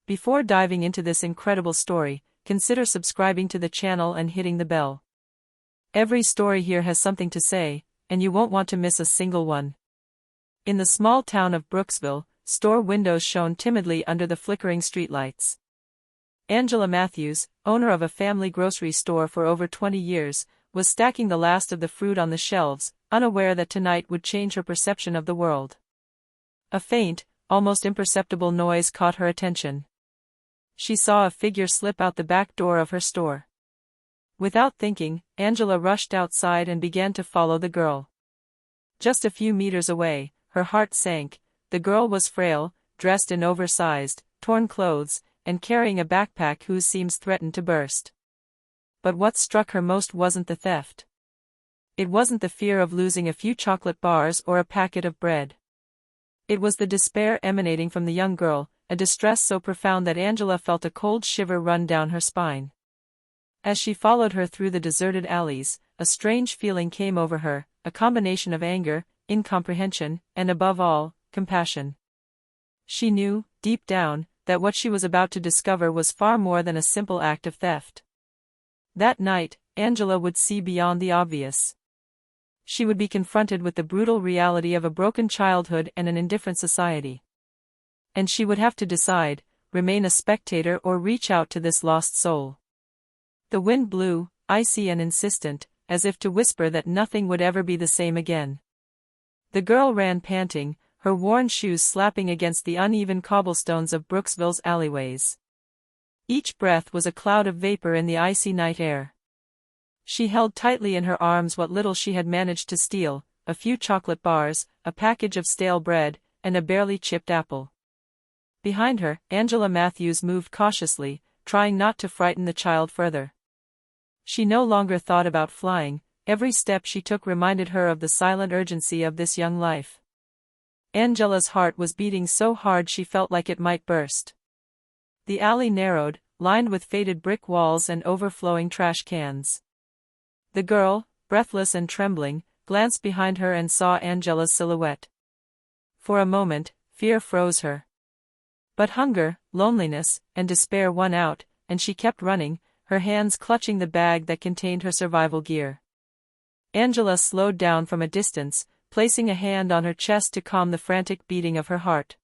Before diving into this incredible story, consider subscribing to the channel and hitting the bell. Every story here has something to say, and you won't want to miss a single one. In the small town of Brooksville, store windows shone timidly under the flickering streetlights. Angela Matthews, owner of a family grocery store for over 20 years, was stacking the last of the fruit on the shelves, unaware that tonight would change her perception of the world. A faint, almost imperceptible noise caught her attention. She saw a figure slip out the back door of her store. Without thinking, Angela rushed outside and began to follow the girl. Just a few meters away, her heart sank. The girl was frail, dressed in oversized, torn clothes, and carrying a backpack whose seams threatened to burst. But what struck her most wasn't the theft. It wasn't the fear of losing a few chocolate bars or a packet of bread. It was the despair emanating from the young girl, a distress so profound that Angela felt a cold shiver run down her spine. As she followed her through the deserted alleys, a strange feeling came over her, a combination of anger, incomprehension, and above all, compassion. She knew, deep down, that what she was about to discover was far more than a simple act of theft. That night, Angela would see beyond the obvious. She would be confronted with the brutal reality of a broken childhood and an indifferent society. And she would have to decide, remain a spectator or reach out to this lost soul. The wind blew, icy and insistent, as if to whisper that nothing would ever be the same again. The girl ran panting, her worn shoes slapping against the uneven cobblestones of Brooksville's alleyways. Each breath was a cloud of vapor in the icy night air. She held tightly in her arms what little she had managed to steal, a few chocolate bars, a package of stale bread, and a barely chipped apple. Behind her, Angela Matthews moved cautiously, trying not to frighten the child further. She no longer thought about flying. Every step she took reminded her of the silent urgency of this young life. Angela's heart was beating so hard she felt like it might burst. The alley narrowed, lined with faded brick walls and overflowing trash cans. The girl, breathless and trembling, glanced behind her and saw Angela's silhouette. For a moment, fear froze her. But hunger, loneliness, and despair won out, and she kept running, her hands clutching the bag that contained her survival gear. Angela slowed down from a distance, placing a hand on her chest to calm the frantic beating of her heart.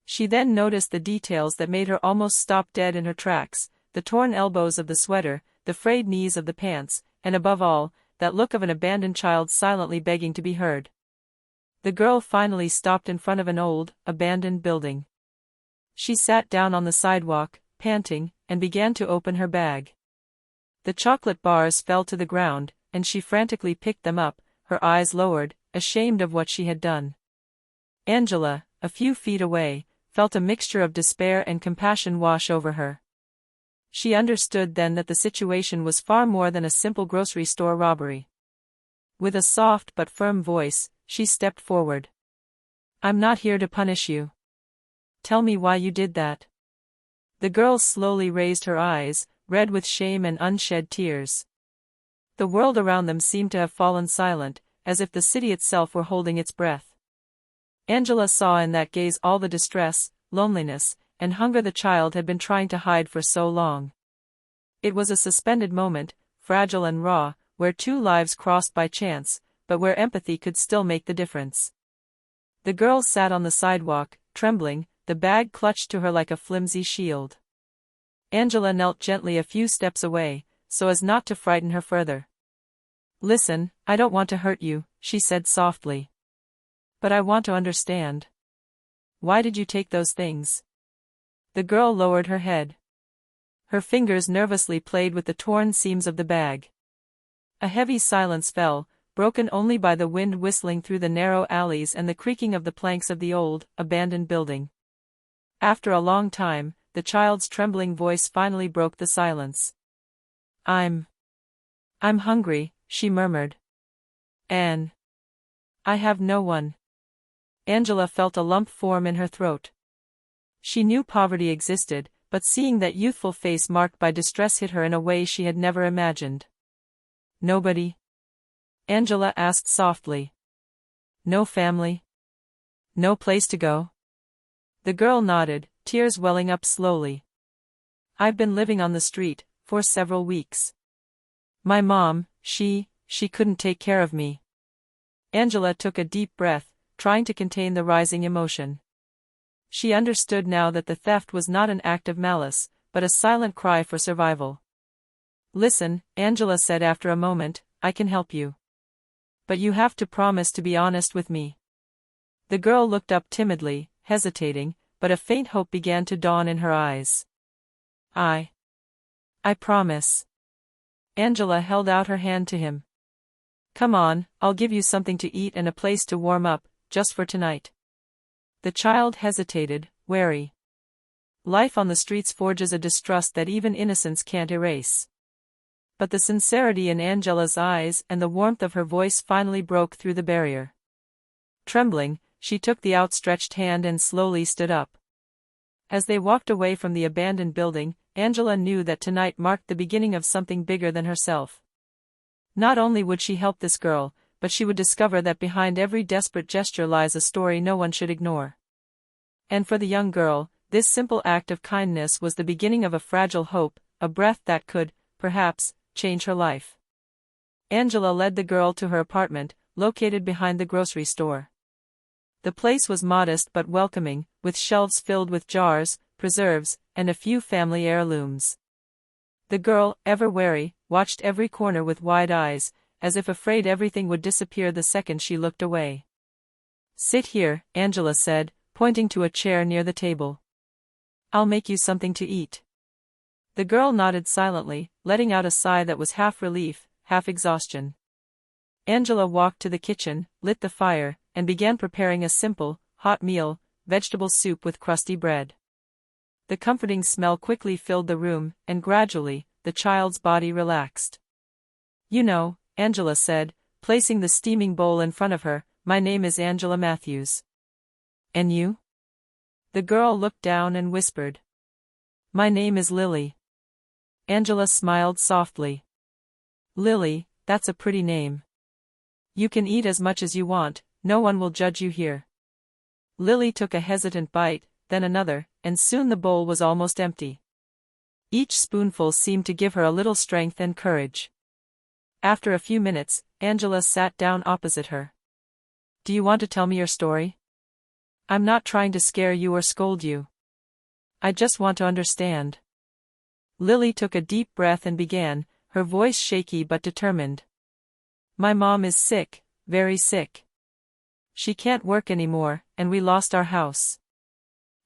She then noticed the details that made her almost stop dead in her tracks, the torn elbows of the sweater, the frayed knees of the pants, and above all, that look of an abandoned child silently begging to be heard. The girl finally stopped in front of an old, abandoned building. She sat down on the sidewalk, panting, and began to open her bag. The chocolate bars fell to the ground, and she frantically picked them up, her eyes lowered, ashamed of what she had done. Angela, a few feet away, felt a mixture of despair and compassion wash over her. She understood then that the situation was far more than a simple grocery store robbery. With a soft but firm voice, she stepped forward. "I'm not here to punish you. Tell me why you did that." The girl slowly raised her eyes, red with shame and unshed tears. The world around them seemed to have fallen silent, as if the city itself were holding its breath. Angela saw in that gaze all the distress, loneliness, and hunger the child had been trying to hide for so long. It was a suspended moment, fragile and raw, where two lives crossed by chance, but where empathy could still make the difference. The girl sat on the sidewalk, trembling, the bag clutched to her like a flimsy shield. Angela knelt gently a few steps away, so as not to frighten her further. "Listen, I don't want to hurt you," she said softly. "But I want to understand. Why did you take those things?" The girl lowered her head. Her fingers nervously played with the torn seams of the bag. A heavy silence fell, broken only by the wind whistling through the narrow alleys and the creaking of the planks of the old, abandoned building. After a long time, the child's trembling voice finally broke the silence. I'm hungry," she murmured. "Anne. I have no one." Angela felt a lump form in her throat. She knew poverty existed, but seeing that youthful face marked by distress hit her in a way she had never imagined. "Nobody?" Angela asked softly. "No family? No place to go?" The girl nodded, tears welling up slowly. I've been living on the street for several weeks. My mom, she couldn't take care of me. Angela took a deep breath, trying to contain the rising emotion. She understood now that the theft was not an act of malice, but a silent cry for survival. Listen, Angela said after a moment, I can help you. But you have to promise to be honest with me. The girl looked up timidly, hesitating, but a faint hope began to dawn in her eyes. I promise. Angela held out her hand to him. Come on, I'll give you something to eat and a place to warm up, just for tonight. The child hesitated, wary. Life on the streets forges a distrust that even innocence can't erase. But the sincerity in Angela's eyes and the warmth of her voice finally broke through the barrier. Trembling, she took the outstretched hand and slowly stood up. As they walked away from the abandoned building, Angela knew that tonight marked the beginning of something bigger than herself. Not only would she help this girl, but she would discover that behind every desperate gesture lies a story no one should ignore. And for the young girl, this simple act of kindness was the beginning of a fragile hope, a breath that could, perhaps, change her life. Angela led the girl to her apartment, located behind the grocery store. The place was modest but welcoming, with shelves filled with jars, preserves, and a few family heirlooms. The girl, ever wary, watched every corner with wide eyes, as if afraid everything would disappear the second she looked away. Sit here, Angela said, pointing to a chair near the table. I'll make you something to eat. The girl nodded silently, letting out a sigh that was half relief, half exhaustion. Angela walked to the kitchen, lit the fire, and began preparing a simple, hot meal, vegetable soup with crusty bread. The comforting smell quickly filled the room, and gradually, the child's body relaxed. You know, Angela said, placing the steaming bowl in front of her, my name is Angela Matthews. And you? The girl looked down and whispered. My name is Lily. Angela smiled softly. Lily, that's a pretty name. You can eat as much as you want, no one will judge you here. Lily took a hesitant bite, then another, and soon the bowl was almost empty. Each spoonful seemed to give her a little strength and courage. After a few minutes, Angela sat down opposite her. Do you want to tell me your story? I'm not trying to scare you or scold you. I just want to understand. Lily took a deep breath and began, her voice shaky but determined. My mom is sick, very sick. She can't work anymore, and we lost our house.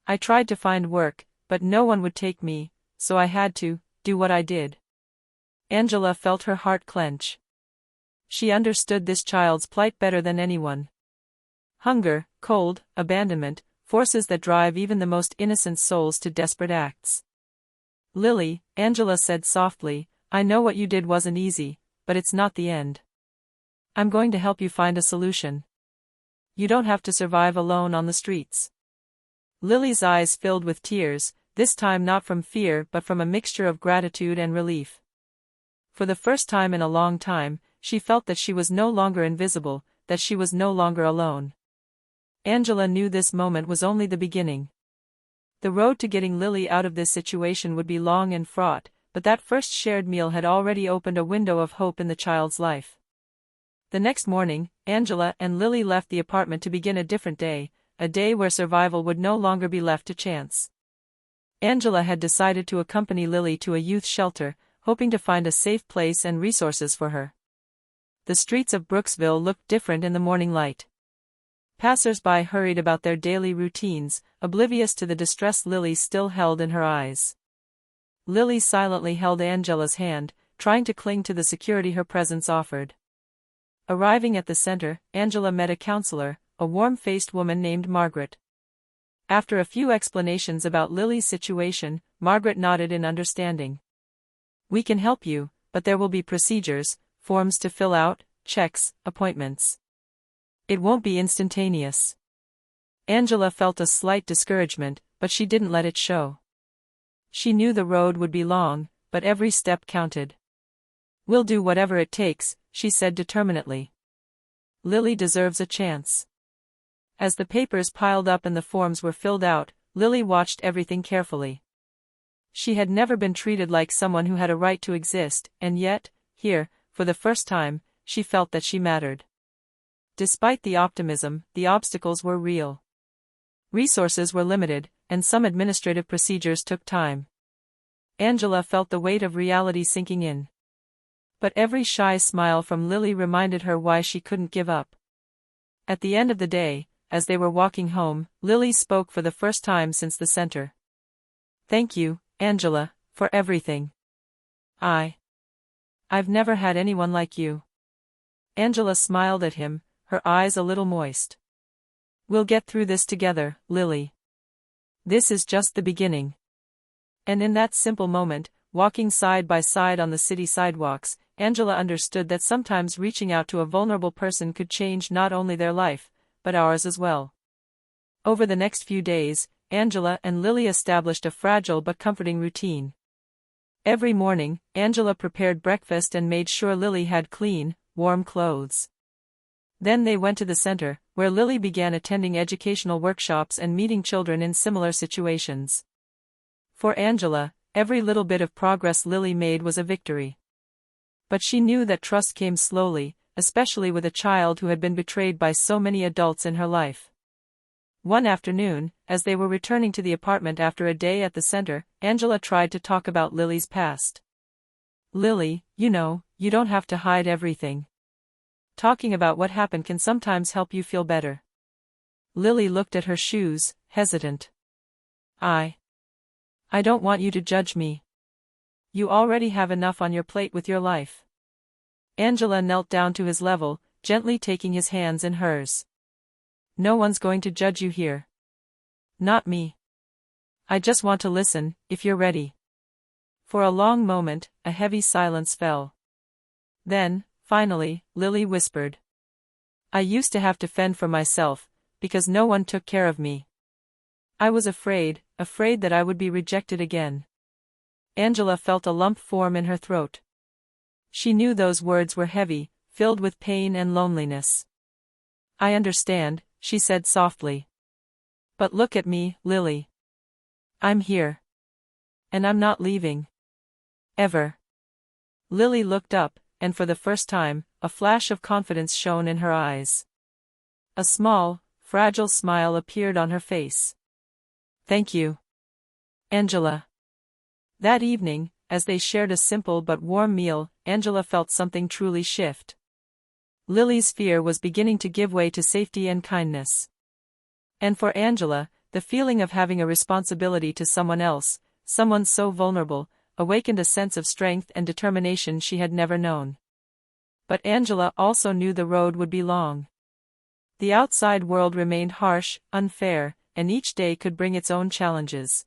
I tried to find work, but no one would take me, so I had to do what I did. Angela felt her heart clench. She understood this child's plight better than anyone. Hunger, cold, abandonment, forces that drive even the most innocent souls to desperate acts. Lily, Angela said softly, I know what you did wasn't easy, but it's not the end. I'm going to help you find a solution. You don't have to survive alone on the streets. Lily's eyes filled with tears, this time not from fear but from a mixture of gratitude and relief. For the first time in a long time, she felt that she was no longer invisible, that she was no longer alone. Angela knew this moment was only the beginning. The road to getting Lily out of this situation would be long and fraught, but that first shared meal had already opened a window of hope in the child's life. The next morning, Angela and Lily left the apartment to begin a different day, a day where survival would no longer be left to chance. Angela had decided to accompany Lily to a youth shelter, hoping to find a safe place and resources for her. The streets of Brooksville looked different in the morning light. Passers-by hurried about their daily routines, oblivious to the distress Lily still held in her eyes. Lily silently held Angela's hand, trying to cling to the security her presence offered. Arriving at the center, Angela met a counselor, a warm-faced woman named Margaret. After a few explanations about Lily's situation, Margaret nodded in understanding. We can help you, but there will be procedures, forms to fill out, checks, appointments. It won't be instantaneous. Angela felt a slight discouragement, but she didn't let it show. She knew the road would be long, but every step counted. We'll do whatever it takes, she said determinedly. Lily deserves a chance. As the papers piled up and the forms were filled out, Lily watched everything carefully. She had never been treated like someone who had a right to exist, and yet, here, for the first time, she felt that she mattered. Despite the optimism, the obstacles were real. Resources were limited, and some administrative procedures took time. Angela felt the weight of reality sinking in. But every shy smile from Lily reminded her why she couldn't give up. At the end of the day, as they were walking home, Lily spoke for the first time since the center. "Thank you, Angela, for everything. I've never had anyone like you." Angela smiled at him, her eyes a little moist. "We'll get through this together, Lily. This is just the beginning." And in that simple moment, walking side by side on the city sidewalks, Angela understood that sometimes reaching out to a vulnerable person could change not only their life, but ours as well. Over the next few days, Angela and Lily established a fragile but comforting routine. Every morning, Angela prepared breakfast and made sure Lily had clean, warm clothes. Then they went to the center, where Lily began attending educational workshops and meeting children in similar situations. For Angela, every little bit of progress Lily made was a victory. But she knew that trust came slowly, especially with a child who had been betrayed by so many adults in her life. One afternoon, as they were returning to the apartment after a day at the center, Angela tried to talk about Lily's past. "Lily, you don't have to hide everything. Talking about what happened can sometimes help you feel better." Lily looked at her shoes, hesitant. I don't want you to judge me. You already have enough on your plate with your life." Angela knelt down to his level, gently taking his hands in hers. "No one's going to judge you here. Not me. I just want to listen, if you're ready." For a long moment, a heavy silence fell. Then, finally, Lily whispered. "I used to have to fend for myself, because no one took care of me. I was afraid that I would be rejected again." Angela felt a lump form in her throat. She knew those words were heavy, filled with pain and loneliness. "I understand," she said softly. "But look at me, Lily. I'm here. And I'm not leaving. Ever." Lily looked up, and for the first time, a flash of confidence shone in her eyes. A small, fragile smile appeared on her face. "Thank you, Angela." That evening, as they shared a simple but warm meal, Angela felt something truly shift. Lily's fear was beginning to give way to safety and kindness. And for Angela, the feeling of having a responsibility to someone else, someone so vulnerable, awakened a sense of strength and determination she had never known. But Angela also knew the road would be long. The outside world remained harsh, unfair, and each day could bring its own challenges.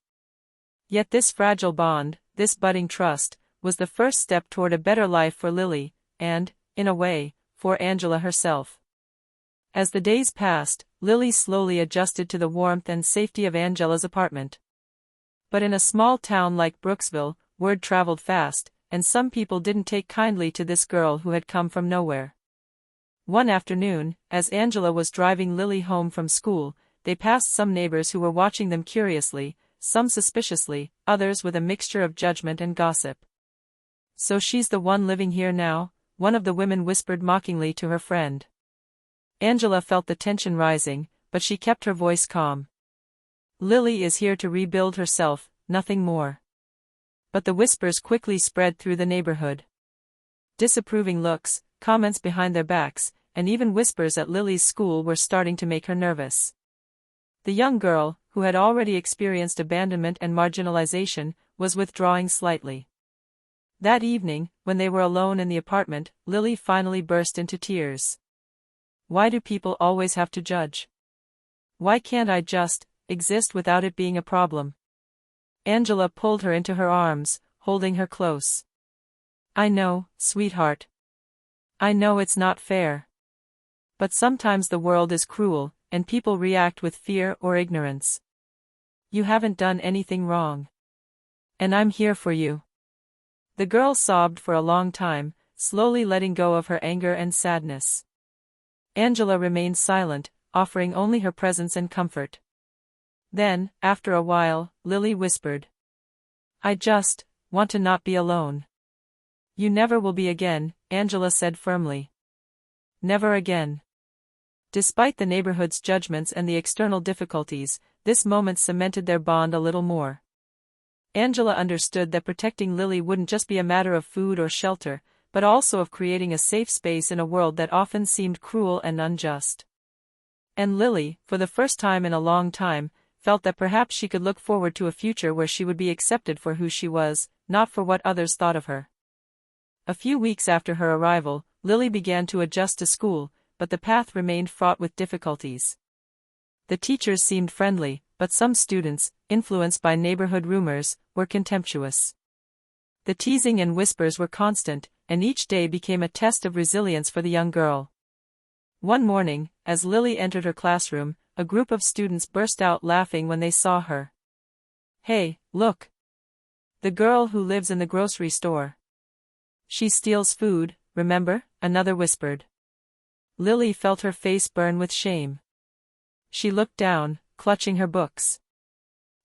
Yet this fragile bond, this budding trust, was the first step toward a better life for Lily, and, in a way, for Angela herself. As the days passed, Lily slowly adjusted to the warmth and safety of Angela's apartment. But in a small town like Brooksville, word traveled fast, and some people didn't take kindly to this girl who had come from nowhere. One afternoon, as Angela was driving Lily home from school, they passed some neighbors who were watching them curiously, some suspiciously, others with a mixture of judgment and gossip. "So she's the one living here now?" one of the women whispered mockingly to her friend. Angela felt the tension rising, but she kept her voice calm. "Lily is here to rebuild herself, nothing more." But the whispers quickly spread through the neighborhood. Disapproving looks, comments behind their backs, and even whispers at Lily's school were starting to make her nervous. The young girl, who had already experienced abandonment and marginalization, was withdrawing slightly. That evening, when they were alone in the apartment, Lily finally burst into tears. "Why do people always have to judge? Why can't I just exist without it being a problem?" Angela pulled her into her arms, holding her close. "I know, sweetheart. I know it's not fair. But sometimes the world is cruel, and people react with fear or ignorance. You haven't done anything wrong. And I'm here for you." The girl sobbed for a long time, slowly letting go of her anger and sadness. Angela remained silent, offering only her presence and comfort. Then, after a while, Lily whispered. I just want to not be alone. You never will be again, Angela said firmly. Never again. Despite the neighborhood's judgments and the external difficulties, this moment cemented their bond a little more. Angela understood that protecting Lily wouldn't just be a matter of food or shelter, but also of creating a safe space in a world that often seemed cruel and unjust. And Lily, for the first time in a long time, felt that perhaps she could look forward to a future where she would be accepted for who she was, not for what others thought of her. A few weeks after her arrival, Lily began to adjust to school, but the path remained fraught with difficulties. The teachers seemed friendly, but some students, influenced by neighborhood rumors, were contemptuous. The teasing and whispers were constant, and each day became a test of resilience for the young girl. One morning, as Lily entered her classroom, a group of students burst out laughing when they saw her. Hey, look! The girl who lives in the grocery store. She steals food, remember? Another whispered. Lily felt her face burn with shame. She looked down, clutching her books.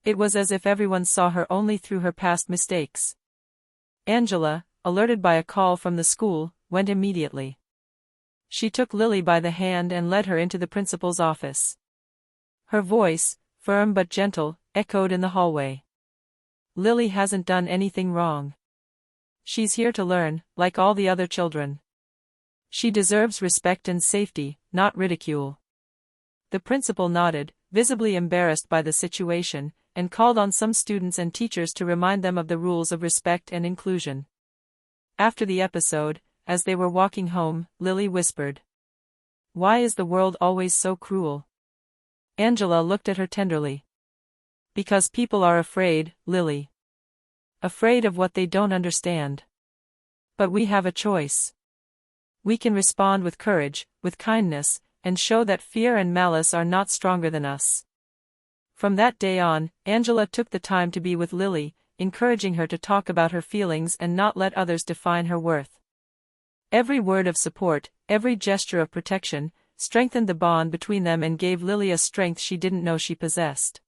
It was as if everyone saw her only through her past mistakes. Angela, alerted by a call from the school, went immediately. She took Lily by the hand and led her into the principal's office. Her voice, firm but gentle, echoed in the hallway. Lily hasn't done anything wrong. She's here to learn, like all the other children. She deserves respect and safety, not ridicule. The principal nodded, visibly embarrassed by the situation, and called on some students and teachers to remind them of the rules of respect and inclusion. After the episode, as they were walking home, Lily whispered. Why is the world always so cruel? Angela looked at her tenderly. Because people are afraid, Lily. Afraid of what they don't understand. But we have a choice. We can respond with courage, with kindness, and show that fear and malice are not stronger than us. From that day on, Angela took the time to be with Lily, encouraging her to talk about her feelings and not let others define her worth. Every word of support, every gesture of protection, strengthened the bond between them and gave Lily a strength she didn't know she possessed.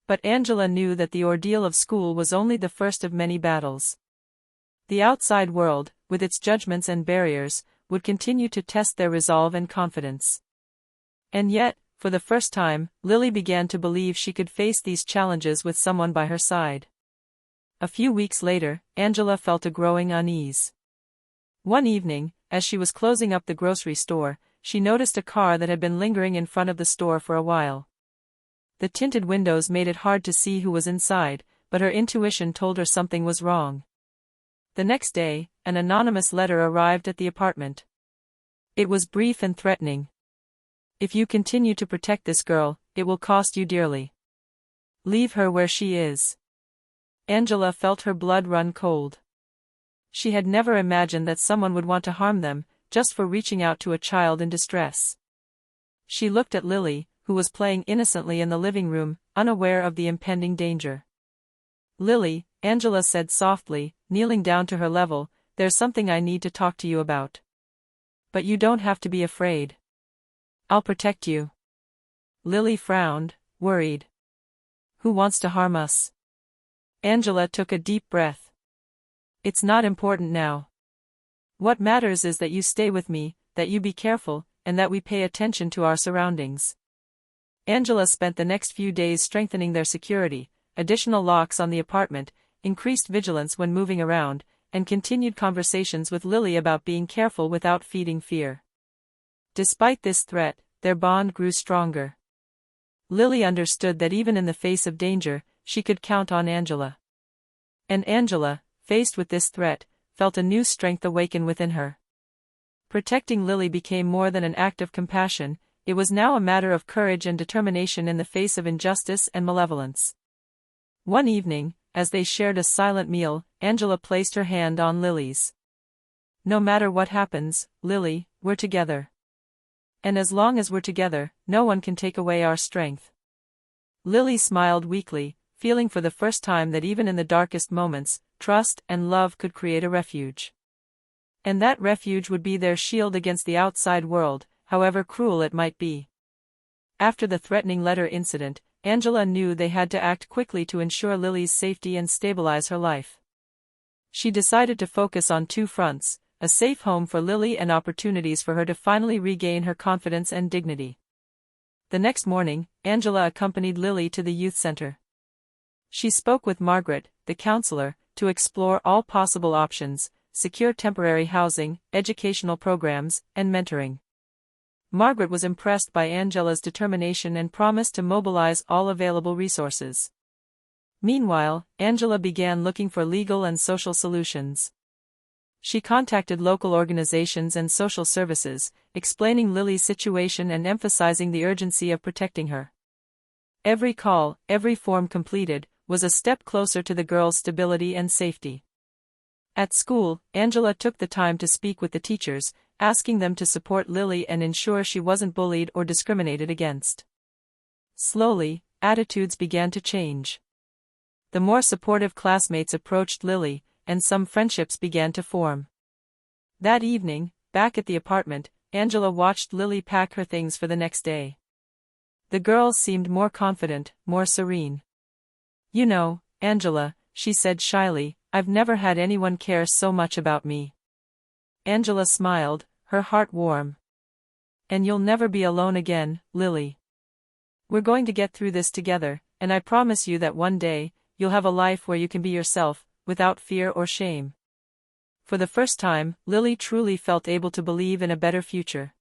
But Angela knew that the ordeal of school was only the first of many battles. The outside world, with its judgments and barriers, would continue to test their resolve and confidence. And yet, for the first time, Lily began to believe she could face these challenges with someone by her side. A few weeks later, Angela felt a growing unease. One evening, as she was closing up the grocery store, she noticed a car that had been lingering in front of the store for a while. The tinted windows made it hard to see who was inside, but her intuition told her something was wrong. The next day, an anonymous letter arrived at the apartment. It was brief and threatening. If you continue to protect this girl, it will cost you dearly. Leave her where she is. Angela felt her blood run cold. She had never imagined that someone would want to harm them, just for reaching out to a child in distress. She looked at Lily, who was playing innocently in the living room, unaware of the impending danger. Lily, Angela said softly, kneeling down to her level, there's something I need to talk to you about. But you don't have to be afraid. I'll protect you. Lily frowned, worried. Who wants to harm us? Angela took a deep breath. It's not important now. What matters is that you stay with me, that you be careful, and that we pay attention to our surroundings. Angela spent the next few days strengthening their security, additional locks on the apartment, increased vigilance when moving around, and continued conversations with Lily about being careful without feeding fear. Despite this threat, their bond grew stronger. Lily understood that even in the face of danger, she could count on Angela. And Angela, faced with this threat, felt a new strength awaken within her. Protecting Lily became more than an act of compassion, it was now a matter of courage and determination in the face of injustice and malevolence. One evening, as they shared a silent meal, Angela placed her hand on Lily's. No matter what happens, Lily, we're together. And as long as we're together, no one can take away our strength. Lily smiled weakly, feeling for the first time that even in the darkest moments, trust and love could create a refuge. And that refuge would be their shield against the outside world, however cruel it might be. After the threatening letter incident, Angela knew they had to act quickly to ensure Lily's safety and stabilize her life. She decided to focus on two fronts: a safe home for Lily and opportunities for her to finally regain her confidence and dignity. The next morning, Angela accompanied Lily to the youth center. She spoke with Margaret, the counselor, to explore all possible options, secure temporary housing, educational programs, and mentoring. Margaret was impressed by Angela's determination and promised to mobilize all available resources. Meanwhile, Angela began looking for legal and social solutions. She contacted local organizations and social services, explaining Lily's situation and emphasizing the urgency of protecting her. Every call, every form completed, was a step closer to the girl's stability and safety. At school, Angela took the time to speak with the teachers, asking them to support Lily and ensure she wasn't bullied or discriminated against. Slowly, attitudes began to change. The more supportive classmates approached Lily, and some friendships began to form. That evening, back at the apartment, Angela watched Lily pack her things for the next day. The girl seemed more confident, more serene. "You know, Angela," she said shyly, "I've never had anyone care so much about me." Angela smiled, her heart warm. "And you'll never be alone again, Lily. We're going to get through this together, and I promise you that one day, you'll have a life where you can be yourself, without fear or shame." For the first time, Lily truly felt able to believe in a better future.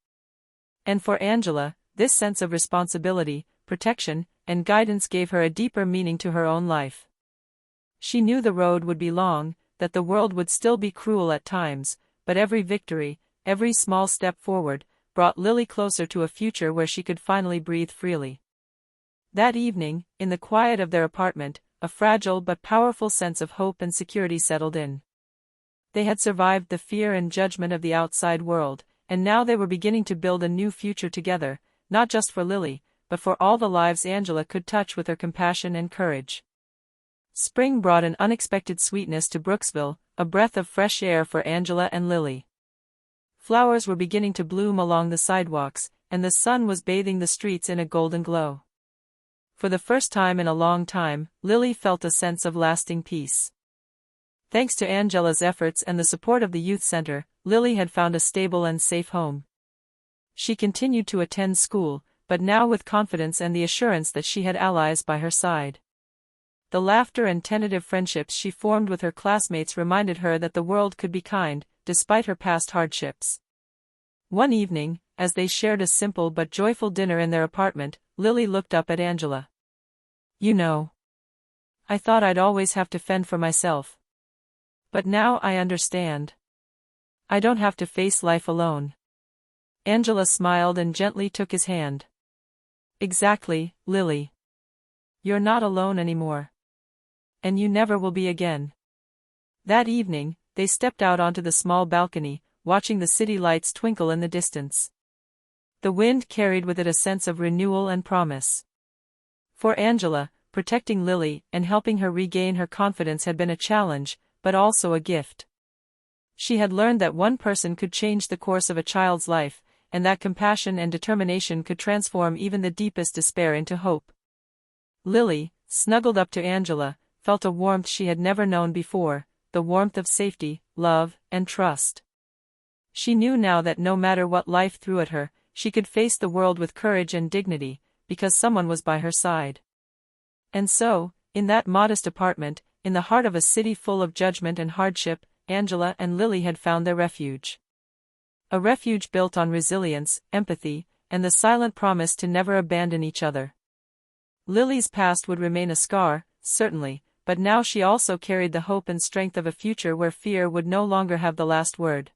And for Angela, this sense of responsibility, protection, and guidance gave her a deeper meaning to her own life. She knew the road would be long, that the world would still be cruel at times, but every victory, every small step forward, brought Lily closer to a future where she could finally breathe freely. That evening, in the quiet of their apartment, a fragile but powerful sense of hope and security settled in. They had survived the fear and judgment of the outside world, and now they were beginning to build a new future together, not just for Lily, but for all the lives Angela could touch with her compassion and courage. Spring brought an unexpected sweetness to Brooksville, a breath of fresh air for Angela and Lily. Flowers were beginning to bloom along the sidewalks, and the sun was bathing the streets in a golden glow. For the first time in a long time, Lily felt a sense of lasting peace. Thanks to Angela's efforts and the support of the youth center, Lily had found a stable and safe home. She continued to attend school, but now with confidence and the assurance that she had allies by her side. The laughter and tentative friendships she formed with her classmates reminded her that the world could be kind, despite her past hardships. One evening, as they shared a simple but joyful dinner in their apartment, Lily looked up at Angela. "You know, I thought I'd always have to fend for myself. But now I understand. I don't have to face life alone." Angela smiled and gently took his hand. "Exactly, Lily. You're not alone anymore. And you never will be again." That evening, they stepped out onto the small balcony, watching the city lights twinkle in the distance. The wind carried with it a sense of renewal and promise. For Angela, protecting Lily and helping her regain her confidence had been a challenge, but also a gift. She had learned that one person could change the course of a child's life, and that compassion and determination could transform even the deepest despair into hope. Lily, snuggled up to Angela, felt a warmth she had never known before, the warmth of safety, love, and trust. She knew now that no matter what life threw at her, she could face the world with courage and dignity, because someone was by her side. And so, in that modest apartment, in the heart of a city full of judgment and hardship, Angela and Lily had found their refuge. A refuge built on resilience, empathy, and the silent promise to never abandon each other. Lily's past would remain a scar, certainly, but now she also carried the hope and strength of a future where fear would no longer have the last word.